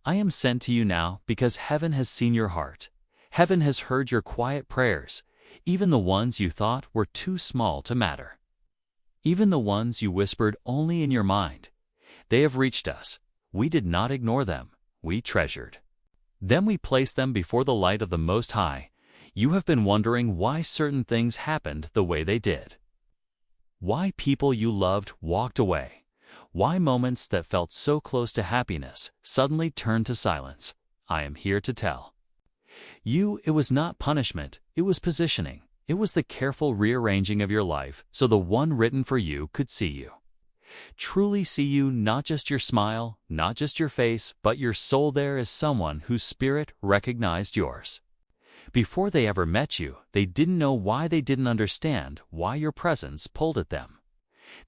I am sent to you now because heaven has seen your heart. Heaven has heard your quiet prayers, even the ones you thought were too small to matter. Even the ones you whispered only in your mind. They have reached us. We did not ignore them. We treasured. Then we placed them before the light of the Most High. You have been wondering why certain things happened the way they did. Why people you loved walked away. Why moments that felt so close to happiness suddenly turned to silence. I am here to tell you it was not punishment, it was positioning. It was the careful rearranging of your life so the one written for you could see you. Truly see you, not just your smile, not just your face, but your soul. There is someone whose spirit recognized yours. Before they ever met you, they didn't know why, they didn't understand why your presence pulled at them.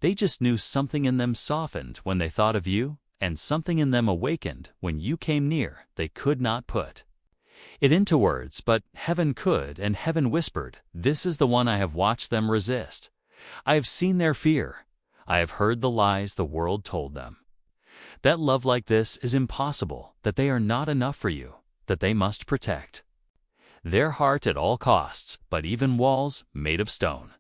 They just knew something in them softened when they thought of you, and something in them awakened when you came near. They could not put it into words, but heaven could, and heaven whispered, "This is the one." I have watched them resist. I have seen their fear. I have heard the lies the world told them. That love like this is impossible, that they are not enough for you, that they must protect their heart at all costs, but even walls made of stone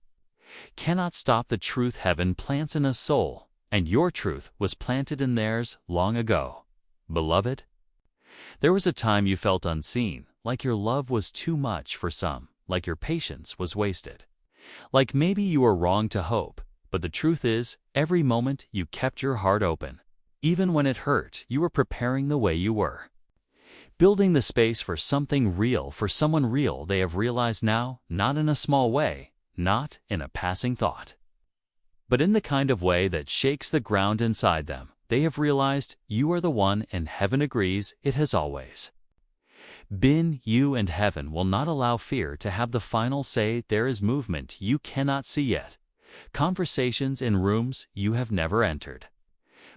cannot stop the truth heaven plants in a soul, and your truth was planted in theirs long ago. Beloved, there was a time you felt unseen, like your love was too much for some, like your patience was wasted, like maybe you were wrong to hope. But the truth is, every moment you kept your heart open. Even when it hurt, you were preparing the way you were, building the space for something real, for someone real. They have realized now, not in a small way, not in a passing thought, but in the kind of way that shakes the ground inside them. They have realized you are the one, and heaven agrees it has always been you, and heaven will not allow fear to have the final say. There is movement you cannot see yet, conversations in rooms you have never entered,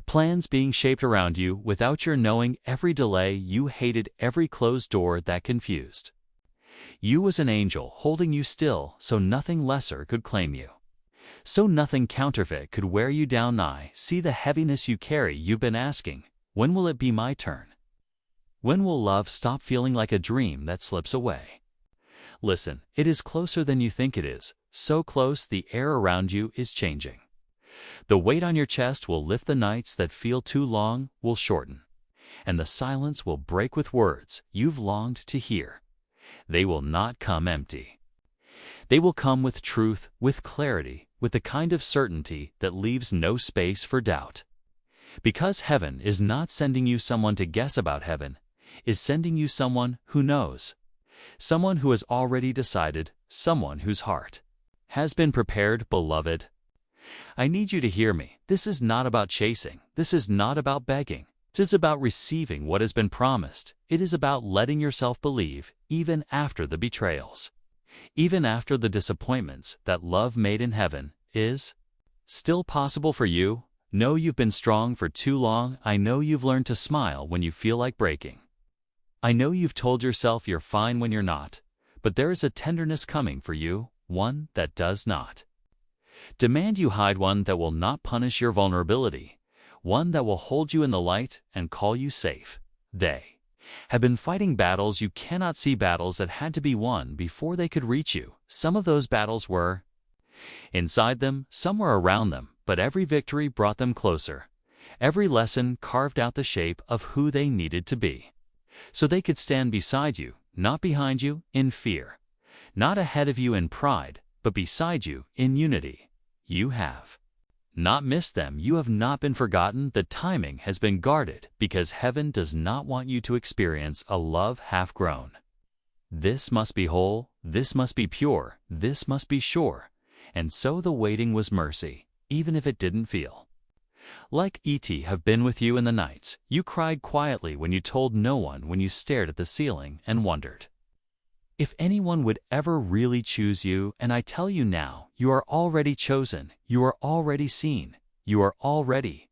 plans being shaped around you without your knowing. Every delay you hated, every closed door that confused you was an angel holding you still, so nothing lesser could claim you, so nothing counterfeit could wear you down. I see the heaviness you carry. You've been asking, when will it be my turn? When will love stop feeling like a dream that slips away? Listen, it is closer than you think it is, so close the air around you is changing. The weight on your chest will lift, the nights that feel too long will shorten, and the silence will break with words you've longed to hear. They will not come empty. They will come with truth, with clarity, with the kind of certainty that leaves no space for doubt. Because heaven is not sending you someone to guess about heaven, is sending you someone who knows, someone who has already decided, someone whose heart has been prepared. Beloved, I need you to hear me. This is not about chasing. This is not about begging. It is about receiving what has been promised. It is about letting yourself believe, even after the betrayals, even after the disappointments, that love made in heaven is still possible for you. Know you've been strong for too long. I know you've learned to smile when you feel like breaking. I know you've told yourself you're fine when you're not, but there is a tenderness coming for you, one that does not demand you hide, one that will not punish your vulnerability, one that will hold you in the light and call you safe. They have been fighting battles you cannot see, battles that had to be won before they could reach you. Some of those battles were inside them, some were around them, but every victory brought them closer. Every lesson carved out the shape of who they needed to be, so they could stand beside you, not behind you in fear, not ahead of you in pride, but beside you in unity. You have not missed them. You have not been forgotten. The timing has been guarded because heaven does not want you to experience a love half-grown. This must be whole. This must be pure. This must be sure. And so the waiting was mercy, even if it didn't feel like E.T. have been with you in the nights. You cried quietly when you told no one, when you stared at the ceiling and wondered if anyone would ever really choose you. And I tell you now, you are already chosen. You are already seen. You are already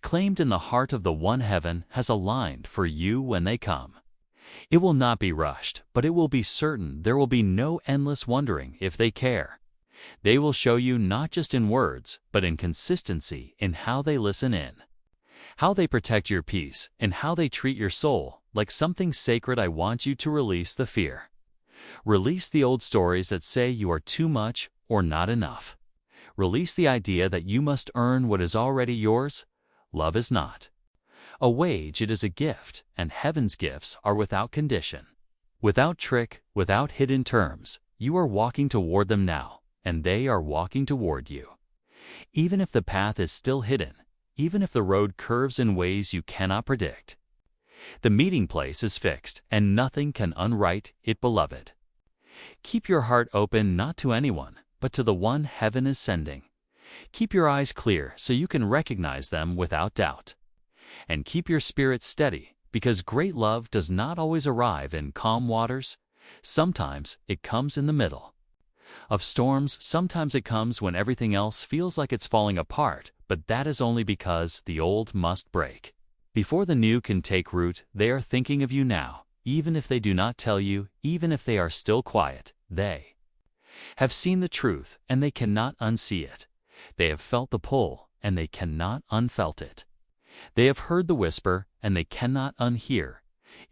claimed in the heart of the one heaven has aligned for you. When they come, it will not be rushed, but it will be certain. There will be no endless wondering if they care. They will show you not just in words, but in consistency, in how they listen in, how they protect your peace, and how they treat your soul like something sacred. I want you to release the fear. Release the old stories that say you are too much or not enough. Release the idea that you must earn what is already yours. Love is not a wage, it is a gift, and heaven's gifts are without condition. Without trick, without hidden terms, you are walking toward them now, and they are walking toward you. Even if the path is still hidden, even if the road curves in ways you cannot predict, the meeting place is fixed, and nothing can unwrite it, beloved. Keep your heart open not to anyone, but to the one heaven is sending. Keep your eyes clear so you can recognize them without doubt. And keep your spirit steady, because great love does not always arrive in calm waters. Sometimes it comes in the middle of storms. Sometimes it comes when everything else feels like it's falling apart, but that is only because the old must break. Before the new can take root, they are thinking of you now. Even if they do not tell you, even if they are still quiet, they have seen the truth, and they cannot unsee it. They have felt the pull, and they cannot unfelt it. They have heard the whisper, and they cannot unhear.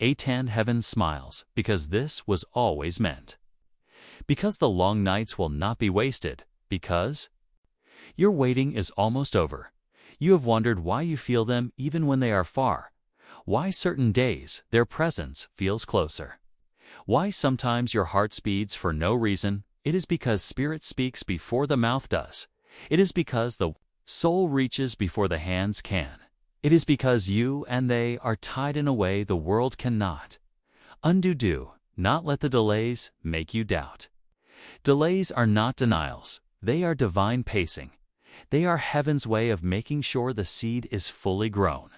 Atan heaven smiles, because this was always meant. Because the long nights will not be wasted, because your waiting is almost over. You have wondered why you feel them even when they are far, why certain days their presence feels closer, why sometimes your heart speeds for no reason. It is because spirit speaks before the mouth does. It is because the soul reaches before the hands can. It is because you and they are tied in a way the world cannot undo. Do not let the delays make you doubt. Delays are not denials. They are divine pacing. They are heaven's way of making sure the seed is fully grown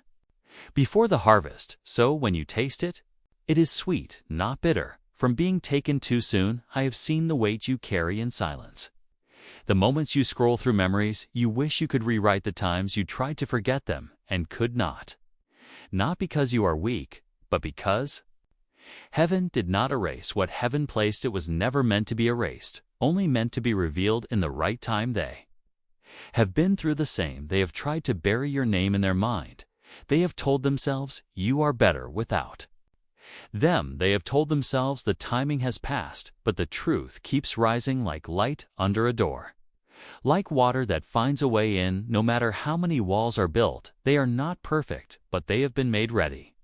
before the harvest, so when you taste it, it is sweet, not bitter. From being taken too soon, I have seen the weight you carry in silence. The moments you scroll through memories, you wish you could rewrite the times you tried to forget them and could not. Not because you are weak, but because heaven did not erase what heaven placed. It was never meant to be erased, only meant to be revealed in the right time. They have been through the same. They have tried to bury your name in their mind. They have told themselves you are better without them. They have told themselves the timing has passed, but the truth keeps rising like light under a door. Like water that finds a way in, no matter how many walls are built. They are not perfect, but they have been made ready.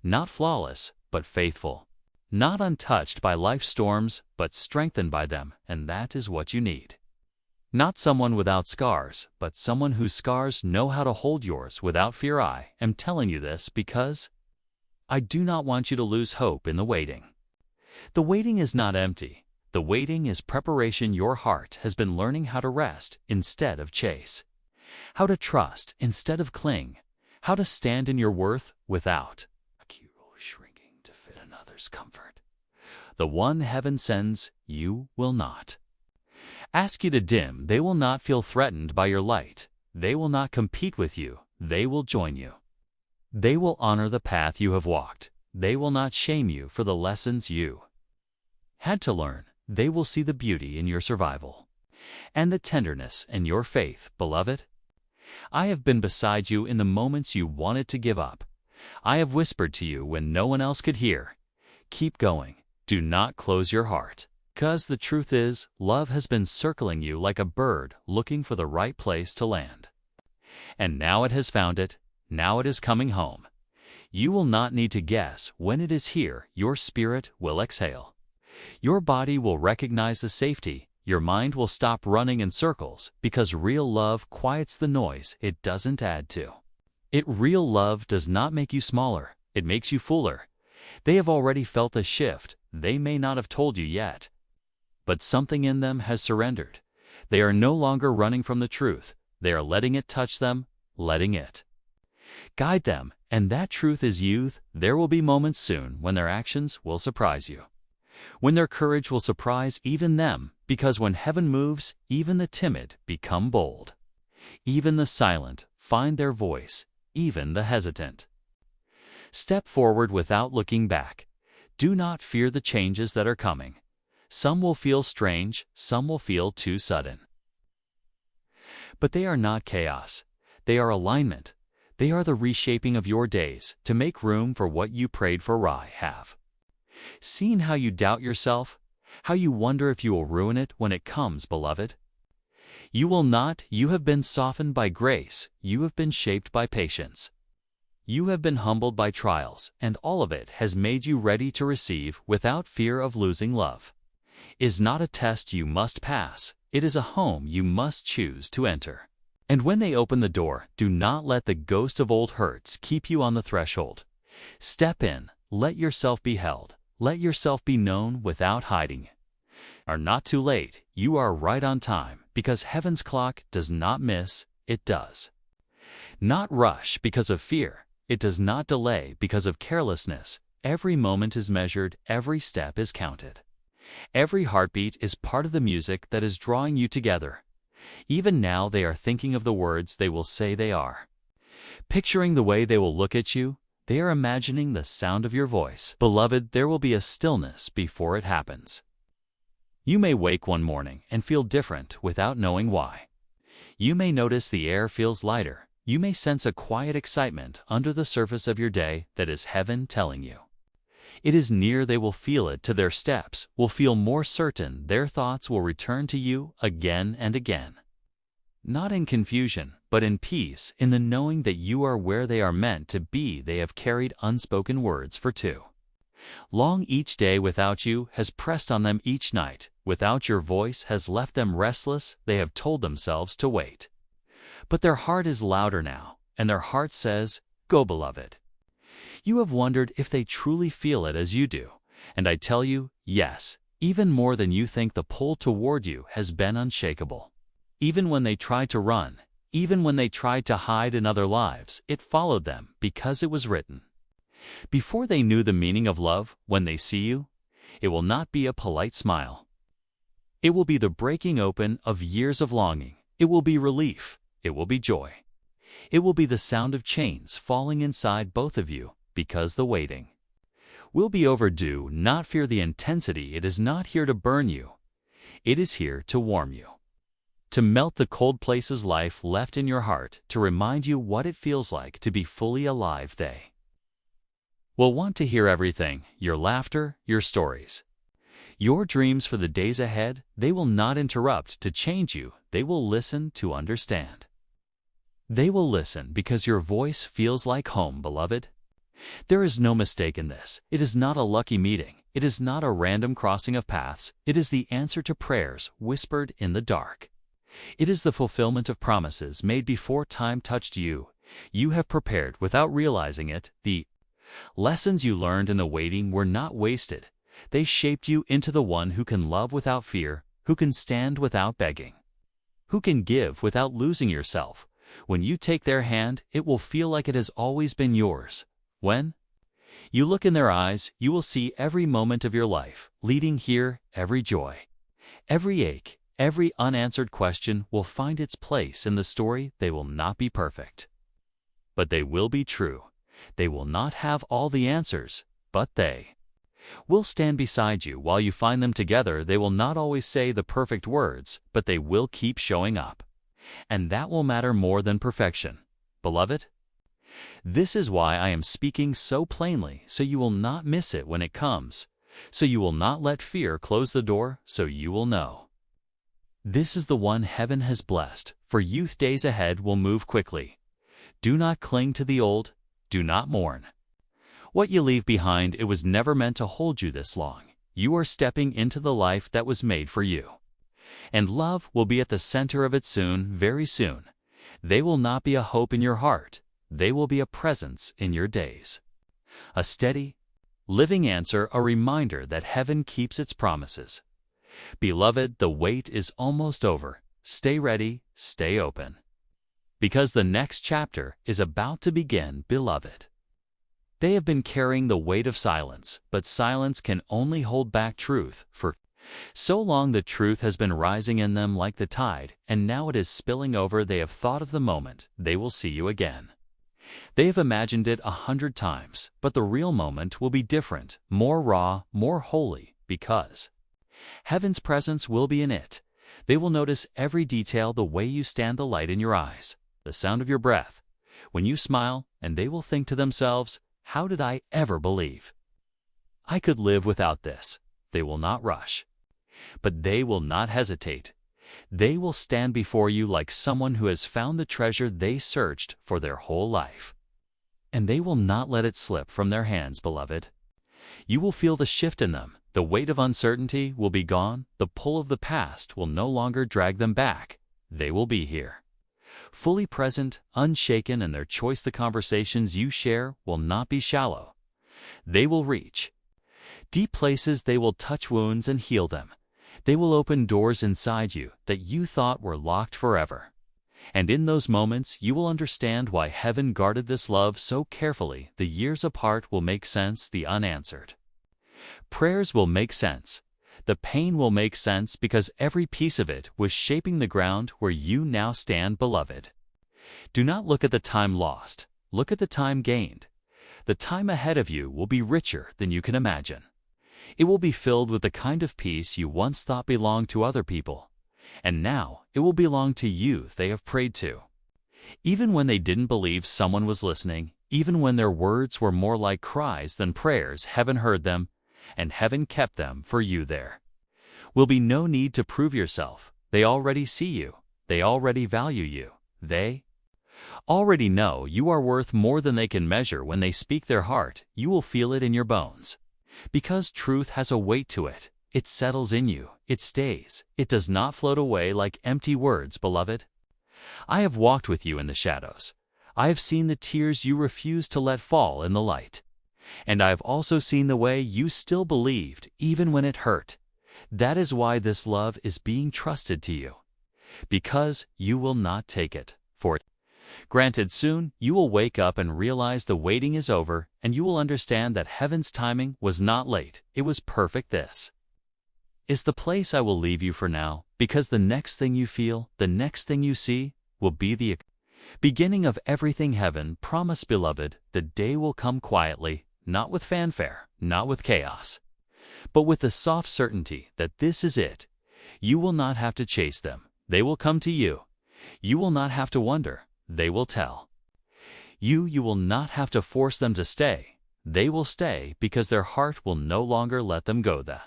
Not flawless, but faithful. Not untouched by life's storms, but strengthened by them, and that is what you need. Not someone without scars, but someone whose scars know how to hold yours without fear. I am telling you this because I do not want you to lose hope in the waiting. The waiting is not empty. The waiting is preparation. Your heart has been learning how to rest instead of chase, how to trust instead of cling, how to stand in your worth without shrinking to fit another's comfort. The one heaven sends you will not ask you to dim. They will not feel threatened by your light. They will not compete with you. They will join you. They will honor the path you have walked. They will not shame you for the lessons you had to learn. They will see the beauty in your survival and the tenderness in your faith, beloved. I have been beside you in the moments you wanted to give up. I have whispered to you when no one else could hear. Keep going. Do not close your heart. Because the truth is, love has been circling you like a bird looking for the right place to land. And now it has found it. Now it is coming home. You will not need to guess when it is here. Your spirit will exhale. Your body will recognize the safety. Your mind will stop running in circles, because real love quiets the noise it doesn't add to it. Real love does not make you smaller. It makes you fuller. They have already felt a shift. They may not have told you yet, but something in them has surrendered. They are no longer running from the truth. They are letting it touch them, letting it guide them, and that truth is youth. There will be moments soon when their actions will surprise you, when their courage will surprise even them, because when heaven moves, even the timid become bold. Even the silent find their voice, even the hesitant step forward without looking back. Do not fear the changes that are coming. Some will feel strange, some will feel too sudden. But they are not chaos. They are alignment. They are the reshaping of your days to make room for what you prayed for. I have seen how you doubt yourself, how you wonder if you will ruin it when it comes, beloved. You will not. You have been softened by grace. You have been shaped by patience. You have been humbled by trials, and all of it has made you ready to receive without fear of losing love. It is not a test you must pass. It is a home you must choose to enter. And when they open the door, do not let the ghost of old hurts keep you on the threshold. Step in, let yourself be held, let yourself be known without hiding. Are not too late, you are right on time, because heaven's clock does not miss, it does not rush because of fear, it does not delay because of carelessness. Every moment is measured, every step is counted. Every heartbeat is part of the music that is drawing you together. Even now they are thinking of the words they will say. They are picturing the way they will look at you. They are imagining the sound of your voice. Beloved, there will be a stillness before it happens. You may wake one morning and feel different without knowing why. You may notice the air feels lighter. You may sense a quiet excitement under the surface of your day that is heaven telling you it is near. They will feel it to their steps, will feel more certain. Their thoughts will return to you again and again. Not in confusion, but in peace, in the knowing that you are where they are meant to be. They have carried unspoken words for too long. Each day without you has pressed on them. Each night without your voice has left them restless. They have told themselves to wait. But their heart is louder now, and their heart says, "Go, beloved." You have wondered if they truly feel it as you do, and I tell you, yes, even more than you think. The pull toward you has been unshakable. Even when they tried to run, even when they tried to hide in other lives, it followed them because it was written. Before they knew the meaning of love, when they see you, it will not be a polite smile. It will be the breaking open of years of longing. It will be relief. It will be joy. It will be the sound of chains falling inside both of you, because the waiting will be overdue. Not fear the intensity. It is not here to burn you. It is here to warm you, to melt the cold places life left in your heart, to remind you what it feels like to be fully alive. They will want to hear everything, your laughter, your stories, your dreams for the days ahead. They will not interrupt to change you. They will listen to understand. They will listen because your voice feels like home, beloved. There is no mistake in this. It is not a lucky meeting. It is not a random crossing of paths. It is the answer to prayers whispered in the dark. It is the fulfillment of promises made before time touched you. You have prepared without realizing it. The lessons you learned in the waiting were not wasted. They shaped you into the one who can love without fear, who can stand without begging, who can give without losing yourself. When you take their hand, it will feel like it has always been yours. When you look in their eyes, you will see every moment of your life leading here. Every joy, every ache, every unanswered question will find its place in the story. They will not be perfect, but they will be true. They will not have all the answers, but they will stand beside you while you find them together. They will not always say the perfect words, but they will keep showing up. And that will matter more than perfection, beloved. This is why I am speaking so plainly, so you will not miss it when it comes, so you will not let fear close the door, so you will know. This is the one heaven has blessed, for youth. Days ahead will move quickly. Do not cling to the old, do not mourn what you leave behind. It was never meant to hold you this long. You are stepping into the life that was made for you. And love will be at the center of it soon, very soon. They will not be a hope in your heart. They will be a presence in your days. A steady, living answer, a reminder that heaven keeps its promises. Beloved, the wait is almost over. Stay ready, stay open, because the next chapter is about to begin, beloved. They have been carrying the weight of silence, but silence can only hold back truth. For so long the truth has been rising in them like the tide, and now it is spilling over. They have thought of the moment they will see you again. They have imagined it 100 times, but the real moment will be different, more raw, more holy, because heaven's presence will be in it. They will notice every detail, the way you stand, the light in your eyes, the sound of your breath, When you smile, and they will think to themselves, "How did I ever believe I could live without this?" They will not rush. But they will not hesitate. They will stand before you like someone who has found the treasure they searched for their whole life. And they will not let it slip from their hands, beloved. You will feel the shift in them. The weight of uncertainty will be gone. The pull of the past will no longer drag them back. They will be here, fully present, unshaken, and their choice. The conversations you share will not be shallow. They will reach deep places. They will touch wounds and heal them. They will open doors inside you that you thought were locked forever. And in those moments, you will understand why heaven guarded this love so carefully. The years apart will make sense. The unanswered prayers will make sense. The pain will make sense, because every piece of it was shaping the ground where you now stand, beloved. Do not look at the time lost. Look at the time gained. The time ahead of you will be richer than you can imagine. It will be filled with the kind of peace you once thought belonged to other people. And now it will belong to you they have prayed to. Even when they didn't believe someone was listening, even when their words were more like cries than prayers, heaven heard them, and heaven kept them for you. There will be no need to prove yourself. They already see you. They already value you. They already know you are worth more than they can measure. When they speak their heart, you will feel it in your bones. Because truth has a weight to it. It settles in you. It stays. It does not float away like empty words, beloved. I have walked with you in the shadows. I have seen the tears you refused to let fall in the light. And I have also seen the way you still believed, even when it hurt. That is why this love is being trusted to you. Because you will not take it for it. Granted, soon you will wake up and realize the waiting is over, and you will understand that heaven's timing was not late, it was perfect. This is the place I will leave you for now, because the next thing you feel, the next thing you see, will be the beginning of everything heaven promised, beloved. The day will come quietly, not with fanfare, not with chaos, but with the soft certainty that this is it. You will not have to chase them. They will come to you. You will not have to wonder. They will tell you. You will not have to force them to stay. They will stay because their heart will no longer let them go. The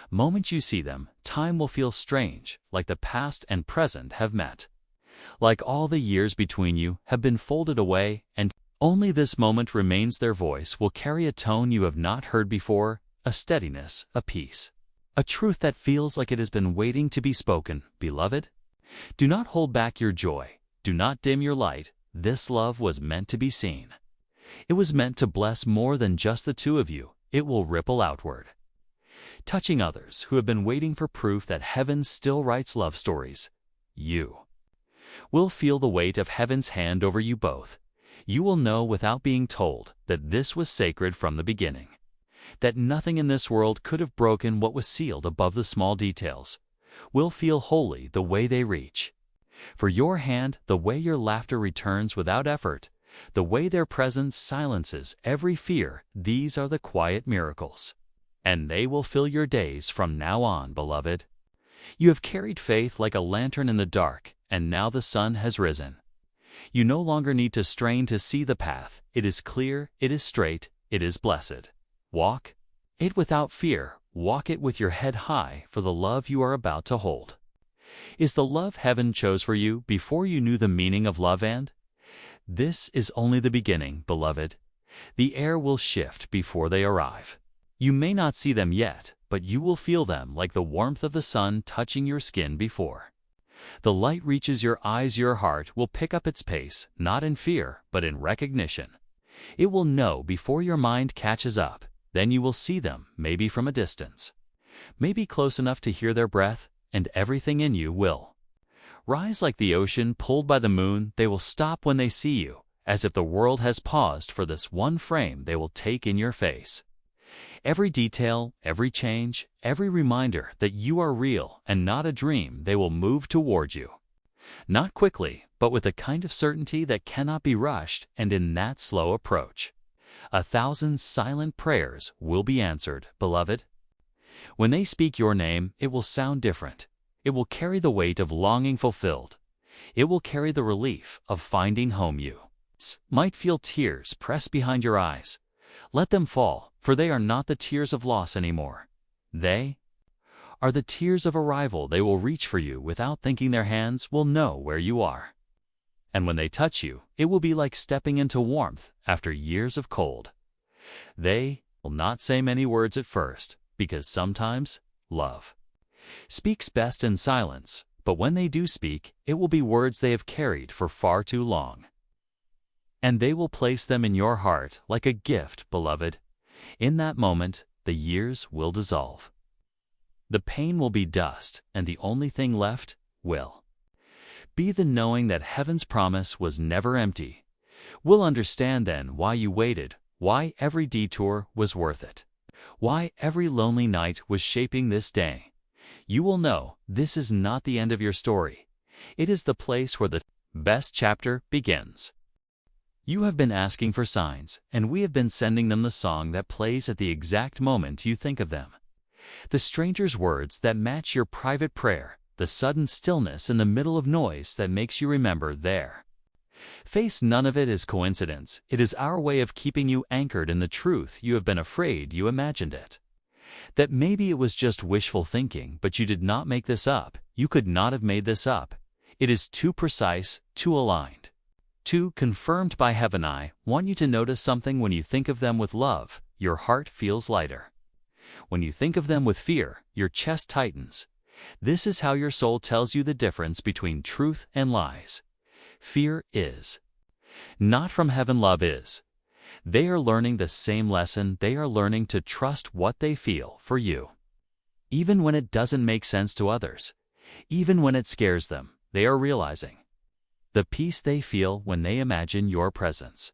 moment you see them, time will feel strange, like the past and present have met. Like all the years between you have been folded away, and only this moment remains. Their voice will carry a tone you have not heard before, a steadiness, a peace, a truth that feels like it has been waiting to be spoken. Beloved, do not hold back your joy. Do not dim your light. This love was meant to be seen. It was meant to bless more than just the two of you. It will ripple outward, touching others who have been waiting for proof that heaven still writes love stories. You will feel the weight of heaven's hand over you both. You will know without being told that this was sacred from the beginning, that nothing in this world could have broken what was sealed above. The small details will feel holy the way they reach for your hand, the way your laughter returns without effort, the way their presence silences every fear. These are the quiet miracles, and they will fill your days from now on, beloved. You have carried faith like a lantern in the dark, and now the sun has risen. You no longer need to strain to see the path. It is clear, it is straight, it is blessed. Walk it without fear. Walk it with your head high, for the love you are about to hold is the love heaven chose for you before you knew the meaning of love. And this is only the beginning, beloved. The air will shift before they arrive. You may not see them yet, but you will feel them like the warmth of the sun touching your skin before the light reaches your eyes. Your heart will pick up its pace, not in fear, but in recognition. It will know before your mind catches up. Then you will see them, maybe from a distance, maybe close enough to hear their breath, and everything in you will rise like the ocean pulled by the moon. They will stop when they see you, as if the world has paused for this one frame they will take in your face. Every detail, every change, every reminder that you are real and not a dream, they will move toward you. Not quickly, but with a kind of certainty that cannot be rushed, and in that slow approach, 1,000 silent prayers will be answered, beloved. When they speak your name, it will sound different. It will carry the weight of longing fulfilled. It will carry the relief of finding home. You moments might feel tears press behind your eyes. Let them fall, for they are not the tears of loss anymore. They are the tears of arrival. They will reach for you without thinking. Their hands will know where you are. And when they touch you, it will be like stepping into warmth after years of cold. They will not say many words at first, because sometimes love speaks best in silence, but when they do speak, it will be words they have carried for far too long. And they will place them in your heart like a gift, beloved. In that moment, the years will dissolve. The pain will be dust, and the only thing left will be the knowing that heaven's promise was never empty. We'll understand then why you waited, why every detour was worth it, why every lonely night was shaping this day. You will know this is not the end of your story. It is the place where the best chapter begins. You have been asking for signs, and we have been sending them the song that plays at the exact moment you think of them. The stranger's words that match your private prayer, the sudden stillness in the middle of noise that makes you remember there. Face none of it as coincidence. It is our way of keeping you anchored in the truth you have been afraid you imagined it. That maybe it was just wishful thinking, but you did not make this up. You could not have made this up. It is too precise, too aligned, too confirmed by heaven. I want you to notice something. When you think of them with love, your heart feels lighter. When you think of them with fear, your chest tightens. This is how your soul tells you the difference between truth and lies. Fear is not from heaven, love is. They are learning the same lesson. They are learning to trust what they feel for you. Even when it doesn't make sense to others, even when it scares them, they are realizing the peace they feel when they imagine your presence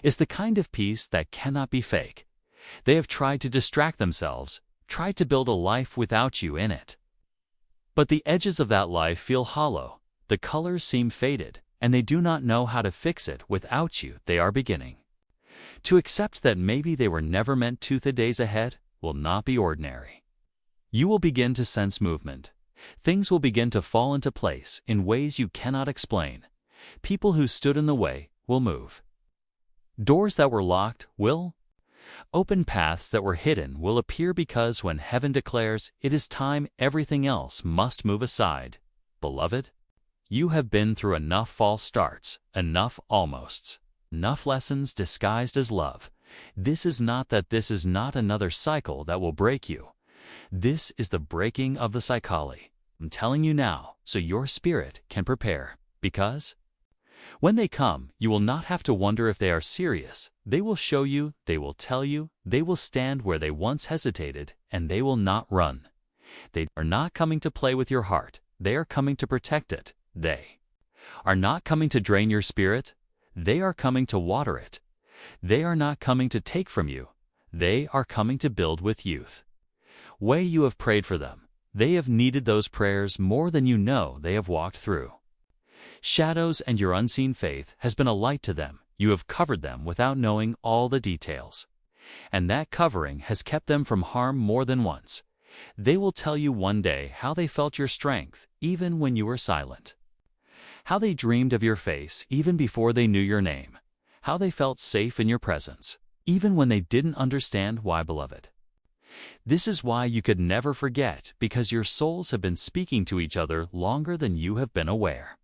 is the kind of peace that cannot be fake. They have tried to distract themselves, tried to build a life without you in it. But the edges of that life feel hollow, the colors seem faded, and they do not know how to fix it without you. They are beginning to accept that maybe they were never meant to. The days ahead will not be ordinary. You will begin to sense movement. Things will begin to fall into place in ways you cannot explain. People who stood in the way will move. Doors that were locked will open. Paths that were hidden will appear, because when heaven declares it is time, everything else must move aside. Beloved, you have been through enough false starts, enough almosts, enough lessons disguised as love. This is not another cycle that will break you. This is the breaking of the psychology. I'm telling you now, so your spirit can prepare, because when they come, you will not have to wonder if they are serious. They will show you, they will tell you, they will stand where they once hesitated, and they will not run. They are not coming to play with your heart. They are coming to protect it. They are not coming to drain your spirit. They are coming to water it. They are not coming to take from you. They are coming to build with youth. Way you have prayed for them. They have needed those prayers more than you know. They have walked through shadows, and your unseen faith has been a light to them. You have covered them without knowing all the details, and that covering has kept them from harm more than once. They will tell you one day how they felt your strength, even when you were silent. How they dreamed of your face even before they knew your name. How they felt safe in your presence, even when they didn't understand why, beloved. This is why you could never forget, because your souls have been speaking to each other longer than you have been aware.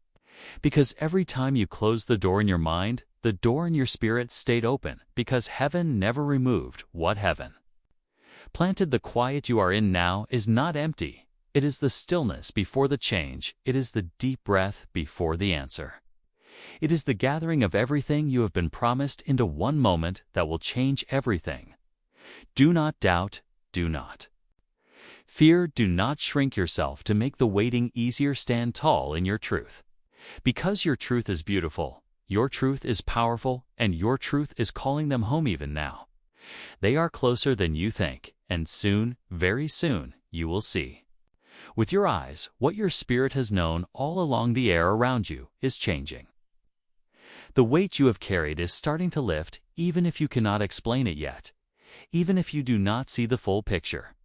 Because every time you closed the door in your mind, the door in your spirit stayed open, because heaven never removed what heaven planted. The quiet you are in now is not empty. It is the stillness before the change. It is the deep breath before the answer. It is the gathering of everything you have been promised into one moment that will change everything. Do not doubt, do not fear, do not shrink yourself to make the waiting easier. Stand tall in your truth. Because your truth is beautiful, your truth is powerful, and your truth is calling them home even now. They are closer than you think, and soon, very soon, you will see with your eyes what your spirit has known all along. The air around you is changing. The weight you have carried is starting to lift, even if you cannot explain it yet, even if you do not see the full picture.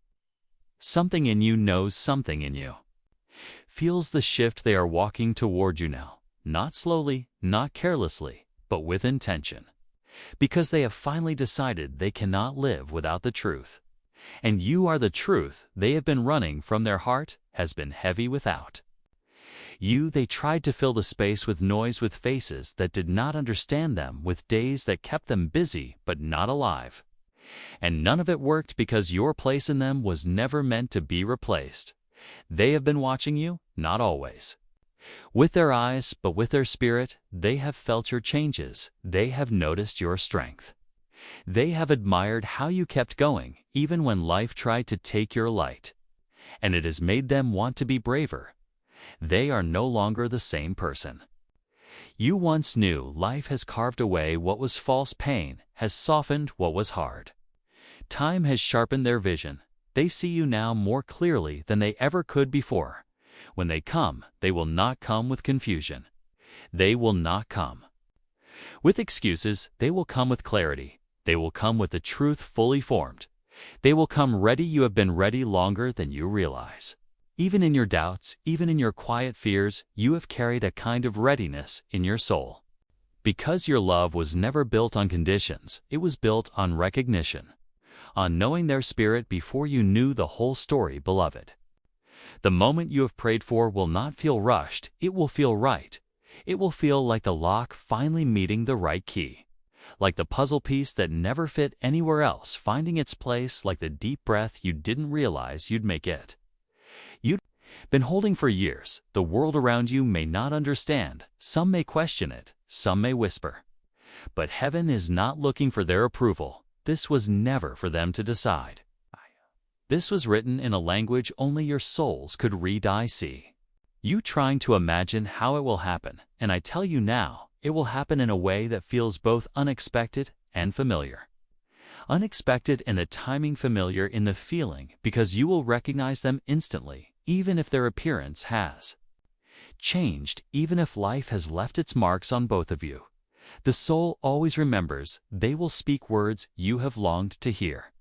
Something in you knows, something in you feels the shift. They are walking toward you now, not slowly, not carelessly, but with intention. Because they have finally decided they cannot live without the truth. And you are the truth they have been running from. Their heart has been heavy without you. They tried to fill the space with noise, with faces that did not understand them, with days that kept them busy but not alive. And none of it worked because your place in them was never meant to be replaced. They have been watching you, not always with their eyes, but with their spirit. They have felt your changes. They have noticed your strength. They have admired how you kept going, even when life tried to take your light. And it has made them want to be braver. They are no longer the same person you once knew. Life has carved away what was false. Pain has softened what was hard. Time has sharpened their vision. They see you now more clearly than they ever could before. When they come, they will not come with confusion. They will not come with excuses. They will come with clarity. They will come with the truth fully formed. They will come ready. You have been ready longer than you realize. Even in your doubts, even in your quiet fears, you have carried a kind of readiness in your soul. Because your love was never built on conditions, it was built on recognition, on knowing their spirit before you knew the whole story, beloved. The moment you have prayed for will not feel rushed. It will feel right. It will feel like the lock finally meeting the right key, like the puzzle piece that never fit anywhere else finding its place, like the deep breath you didn't realize you'd make it. You'd been holding for years. The world around you may not understand. Some may question it. Some may whisper. But heaven is not looking for their approval. This was never for them to decide. This was written in a language only your souls could read. I see you trying to imagine how it will happen, and I tell you now, it will happen in a way that feels both unexpected and familiar. Unexpected in the timing, familiar in the feeling, because you will recognize them instantly, even if their appearance has changed, even if life has left its marks on both of you. The soul always remembers. They will speak words you have longed to hear.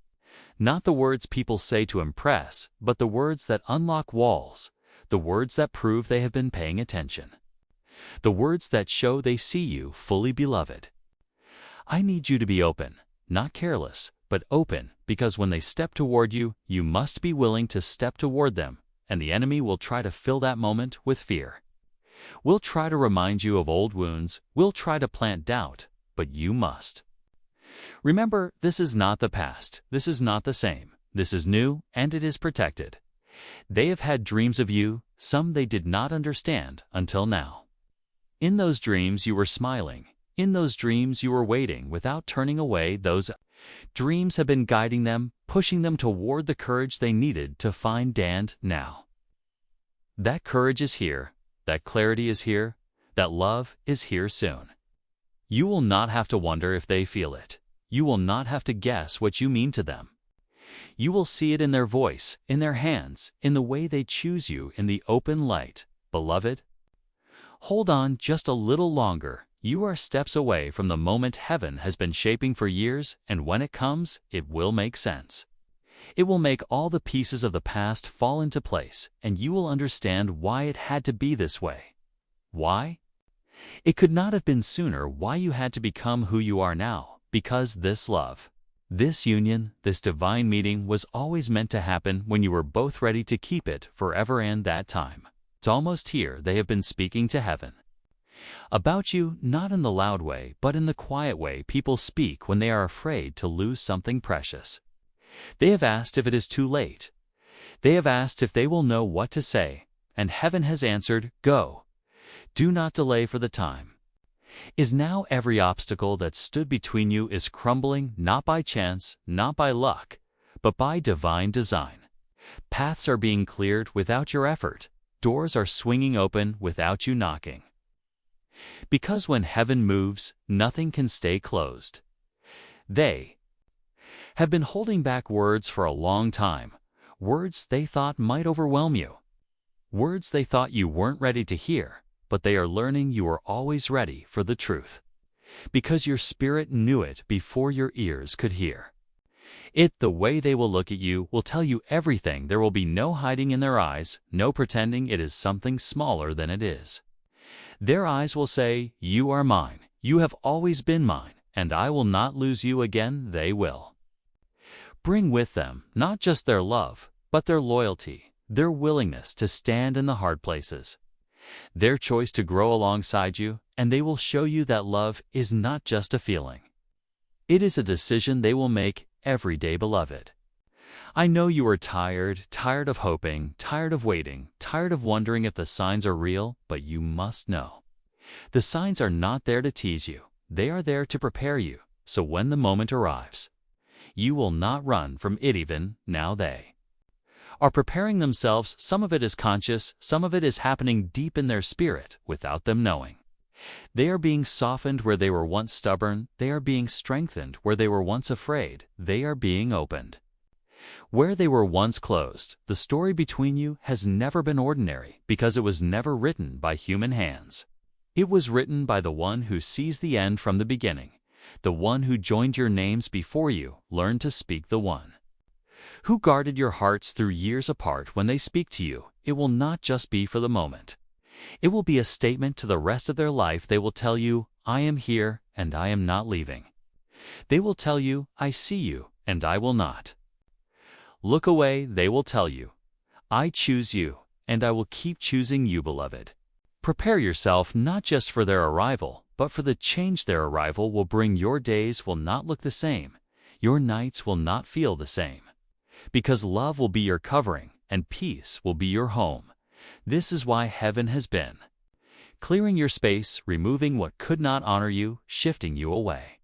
Not the words people say to impress, but the words that unlock walls, the words that prove they have been paying attention, the words that show they see you fully, beloved. I need you to be open, not careless, but open, because when they step toward you, you must be willing to step toward them, and the enemy will try to fill that moment with fear. We'll try to remind you of old wounds. We'll try to plant doubt, but you must remember, this is not the past. This is not the same. This is new, and it is protected. They have had dreams of you, some they did not understand until now. In those dreams you were smiling. In those dreams you were waiting without turning away. Those dreams have been guiding them, pushing them toward the courage they needed to find. And now that courage is here. That clarity is here. That love is here soon. You will not have to wonder if they feel it. You will not have to guess what you mean to them. You will see it in their voice, in their hands, in the way they choose you, in the open light. Beloved, hold on just a little longer. You are steps away from the moment heaven has been shaping for years, and when it comes, it will make sense. It will make all the pieces of the past fall into place, and you will understand why it had to be this way. Why? It could not have been sooner. Why you had to become who you are now. Because this love, this union, this divine meeting was always meant to happen when you were both ready to keep it forever. And that time, it's almost here. They have been speaking to heaven about you, not in the loud way, but in the quiet way people speak when they are afraid to lose something precious. They have asked if it is too late. They have asked if they will know what to say, and heaven has answered, go. Do not delay, for the time is now. Every obstacle that stood between you is crumbling, not by chance, not by luck, but by divine design. Paths are being cleared without your effort. Doors are swinging open without you knocking. Because when heaven moves, nothing can stay closed. They have been holding back words for a long time, words they thought might overwhelm you, words they thought you weren't ready to hear, but they are learning you are always ready for the truth, because your spirit knew it before your ears could hear it. The way they will look at you will tell you everything. There will be no hiding in their eyes, no pretending it is something smaller than it is. Their eyes will say, you are mine, You have always been mine, and I will not lose you again, they will. Bring with them not just their love, but their loyalty, their willingness to stand in the hard places, their choice to grow alongside you, and they will show you that love is not just a feeling. It is a decision they will make every day, beloved. I know you are tired of hoping, tired of waiting, tired of wondering if the signs are real, but you must know. The signs are not there to tease you. They are there to prepare you, so when the moment arrives, you will not run from it even now. They are preparing themselves. Some of it is conscious, some of it is happening deep in their spirit without them knowing. They are being softened where they were once stubborn. They are being strengthened where they were once afraid. They are being opened where they were once closed. The story between you has never been ordinary because it was never written by human hands. It was written by the one who sees the end from the beginning, the one who joined your names before you learned to speak, the one who guarded your hearts through years apart. When they speak to you, it will not just be for the moment. It will be a statement to the rest of their life. They will tell you, I am here and I am not leaving. They will tell you, I see you and I will not look away. They will tell you, I choose you and I will keep choosing you, beloved. Prepare yourself not just for their arrival, but for the change their arrival will bring. Your days will not look the same. Your nights will not feel the same. Because love will be your covering and peace will be your home. This is why heaven has been clearing your space, removing what could not honor you, shifting you away